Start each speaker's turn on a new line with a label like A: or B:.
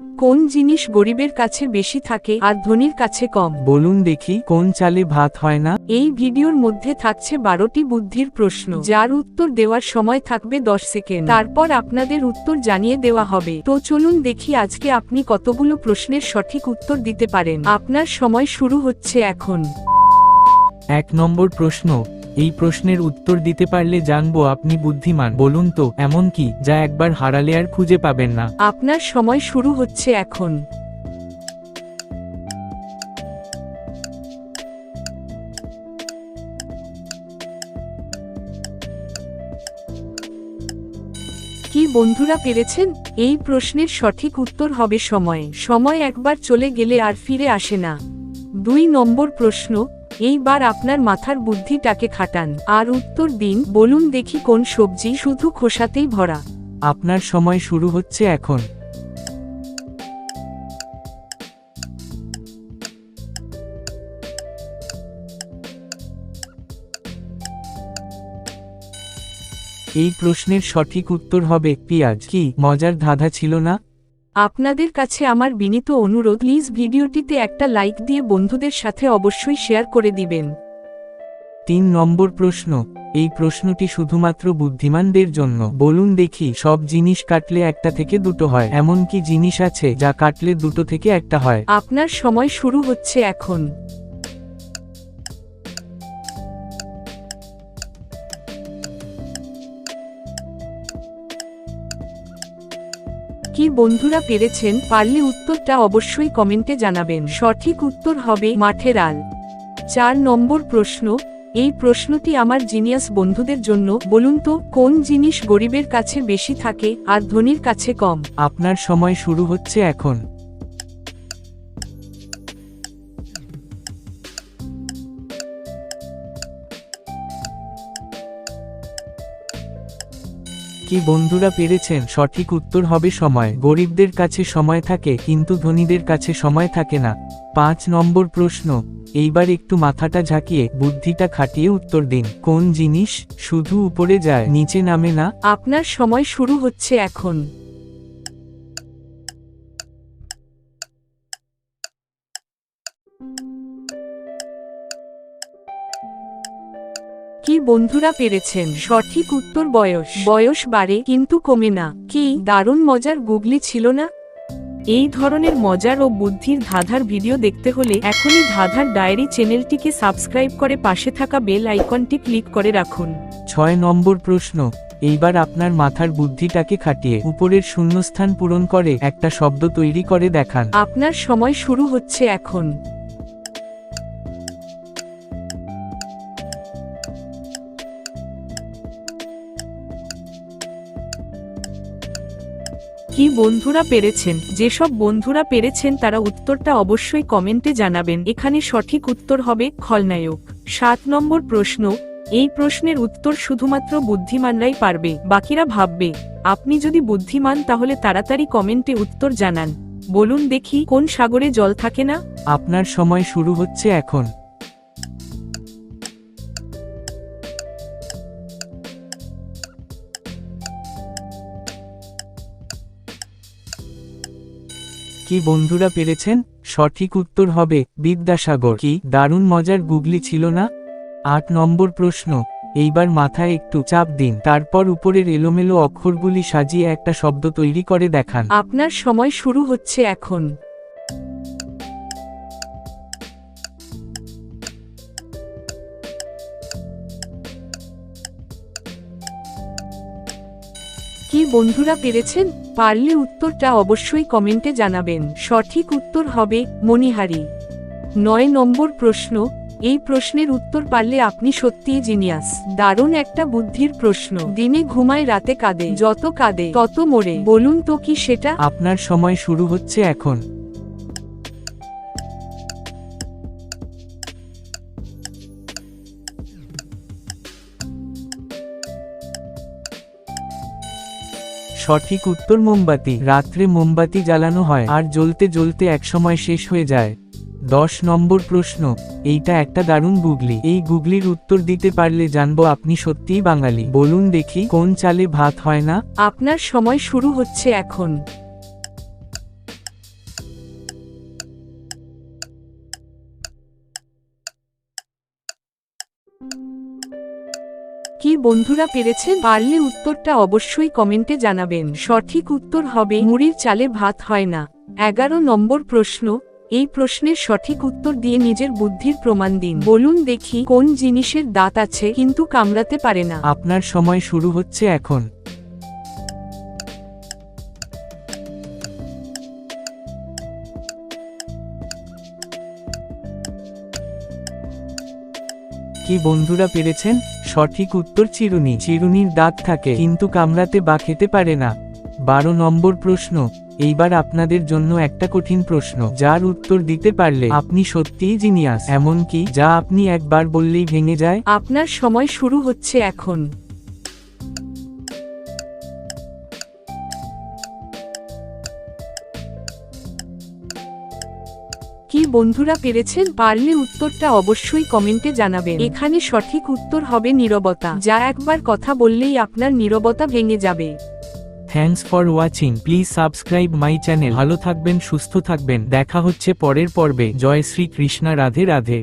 A: কোন জিনিস গরিবের কাছে বেশি থাকে আর ধনীর কাছে কম?
B: বলুন দেখি, কোন চালে ভাত হয় না?
A: এই ভিডিওর মধ্যে থাকছে 12টি বুদ্ধির প্রশ্ন, যার উত্তর দেওয়ার সময় থাকবে 10 সেকেন্ড। তারপর আপনাদের উত্তর জানিয়ে দেওয়া হবে। তো চলুন দেখি আজকে আপনি কতগুলো প্রশ্নের সঠিক উত্তর দিতে পারেন। আপনার সময় শুরু হচ্ছে এখন।
B: 1 নম্বর প্রশ্ন, এই প্রশ্নের উত্তর দিতে পারলে জানবো আপনি বুদ্ধিমান। বলুন তো এমন কি যা একবার হারালে আর খুঁজে পাবেন না?
A: আপনার সময় শুরু হচ্ছে এখন। কি বন্ধুরা পেরেছেন? এই প্রশ্নের সঠিক উত্তর হবে সময়। সময় একবার চলে গেলে আর ফিরে আসে না। 2 নম্বর প্রশ্ন, এইবার আপনার মাথার বুদ্ধিটাকে খাটান আর উত্তর দিন। বলুন দেখি কোন সবজি শুধু খোসাতেই ভরা?
B: আপনার সময় শুরু হচ্ছে এখন। এই প্রশ্নের সঠিক উত্তর হবে পেঁয়াজ। কি মজার ধাঁধা ছিল না?
A: আপনাদের কাছে আমার বিনীত অনুরোধ, প্লিজ ভিডিওটিতে একটা লাইক দিয়ে বন্ধুদের সাথে অবশ্যই শেয়ার করে দিবেন।
B: 3 নম্বর প্রশ্ন, এই প্রশ্নটি শুধুমাত্র বুদ্ধিমানদের জন্য। বলুন দেখি, সব জিনিস কাটলে একটা থেকে দুটো হয়, এমন কি জিনিস আছে যা কাটলে দুটো থেকে একটা হয়?
A: আপনার সময় শুরু হচ্ছে এখন। কি বন্ধুরা পেরেছেন? পারলে উত্তরটা অবশ্যই কমেন্টে জানাবেন। সঠিক উত্তর হবে মাঠের আল। 4 নম্বর প্রশ্ন, এই প্রশ্নটি আমার জিনিয়াস বন্ধুদের জন্য। বলুন তো কোন জিনিস গরিবের কাছে বেশি থাকে আর ধনীর কাছে কম?
B: আপনার সময় শুরু হচ্ছে এখন। কি বন্ধুরা পেরেছেন? সঠিক উত্তর হবে সময়। গরিবদের কাছে সময় থাকে কিন্তু ধনীদের কাছে সময় থাকে না। 5 নম্বর প্রশ্ন, এইবার একটু মাথাটা ঝাঁকিয়ে বুদ্ধিটা খাটিয়ে উত্তর দিন। কোন জিনিস শুধু উপরে যায় নিচে নামে না?
A: আপনার সময় শুরু হচ্ছে এখন। কি বন্ধুরা পেরেছেন? সঠিক উত্তর বয়স। বয়স বাড়ে কিন্তু কমে না। কি দারুণ মজার গুগলি ছিল না? এই ধরনের মজার ও বুদ্ধির ধাঁধার ভিডিও দেখতে হলে এখনই ধাঁধার ডায়েরি চ্যানেলটিকে সাবস্ক্রাইব করে পাশে থাকা বেল আইকনটি ক্লিক করে রাখুন।
B: 6 নম্বর প্রশ্ন, এইবার আপনার মাথার বুদ্ধিটাকে খাটিয়ে উপরের শূন্যস্থান পূরণ করে একটা শব্দ তৈরি করে দেখান।
A: আপনার সময় শুরু হচ্ছে এখন। কি বন্ধুরা পেরেছেন? যেসব বন্ধুরা পেরেছেন তারা উত্তরটা অবশ্যই কমেন্টে জানাবেন। এখানে সঠিক উত্তর হবে খলনায়ক। 7 নম্বর প্রশ্ন, এই প্রশ্নের উত্তর শুধুমাত্র বুদ্ধিমানরাই পারবে, বাকিরা ভাববে। আপনি যদি বুদ্ধিমান তাহলে তাড়াতাড়ি কমেন্টে উত্তর জানান। বলুন দেখি কোন সাগরে জল থাকে না?
B: আপনার সময় শুরু হচ্ছে এখন। কি বন্ধুরা পেরেছেন? সঠিক উত্তর হবে বিদ্যাসাগর। কি দারুণ মজার গুগলি ছিল না? 8 নম্বর প্রশ্ন, এইবার মাথায় একটু চাপ দিন, তারপর উপরের এলোমেলো অক্ষরগুলি সাজিয়ে একটা শব্দ তৈরি করে দেখান।
A: আপনার সময় শুরু হচ্ছে এখন। কি বন্ধুরা পেরেছেন? পারলে উত্তরটা অবশ্যই কমেন্টে জানাবেন। সঠিক উত্তর হবে মণিহারি। 9 নম্বর প্রশ্ন, এই প্রশ্নের উত্তর পারলে আপনি সত্যিই জিনিয়াস। দারুণ একটা বুদ্ধির প্রশ্ন। দিনে ঘুমায় রাতে কাঁদে, যত কাঁদে তত মরে। বলুন তো কি সেটা?
B: আপনার সময় শুরু হচ্ছে এখন। সঠিক উত্তর মোমবাতি। রাত্রে মোমবাতি জ্বালানো হয় আর জ্বলতে জ্বলতে একসময় শেষ হয়ে যায়। 10 নম্বর প্রশ্ন, এইটা একটা দারুণ গুগলি। এই গুগলির উত্তর দিতে পারলে জানবো আপনি সত্যিই বাঙালি। বলুন দেখি, কোন চালে ভাত হয় না?
A: আপনার সময় শুরু হচ্ছে এখন। কি বন্ধুরা পেরেছেন? পারলে উত্তরটা অবশ্যই কমেন্টে জানাবেন। সঠিক উত্তর হবে মুড়ির চালে ভাত হয় না। 11 নম্বর প্রশ্ন, এই প্রশ্নের সঠিক উত্তর দিয়ে নিজের বুদ্ধির প্রমাণ দিন। বলুন দেখি কোন জিনিসের দাঁত আছে কিন্তু কামড়াতে পারে না?
B: আপনার সময় শুরু হচ্ছে এখন। কি বন্ধুরা পেরেছেন? সঠিক উত্তর চিরুনি। চিরুনির দাঁত থাকে কিন্তু কামড়াতে বা খেতে পারে না। 12 নম্বর প্রশ্ন, এইবার আপনাদের জন্য একটা কঠিন প্রশ্ন, যার উত্তর দিতে পারলে আপনি সত্যিই জিনিয়াস। এমন কি যা আপনি একবার বললেই ভেঙে যায়?
A: আপনার সময় শুরু হচ্ছে এখন। কি বন্ধুরা পেরেছেন? পারলে উত্তরটা অবশ্যই কমেন্টে জানাবেন। এখানে সঠিক উত্তর হবে নীরবতা, যা একবার কথা বললেই আপনার নীরবতা ভেঙে যাবে।
B: Thanks for watching. Please subscribe my channel. ভালো থাকবেন, সুস্থ থাকবেন। দেখা হচ্ছে পরের পর্বে। জয় শ্রী কৃষ্ণা। রাধে রাধে।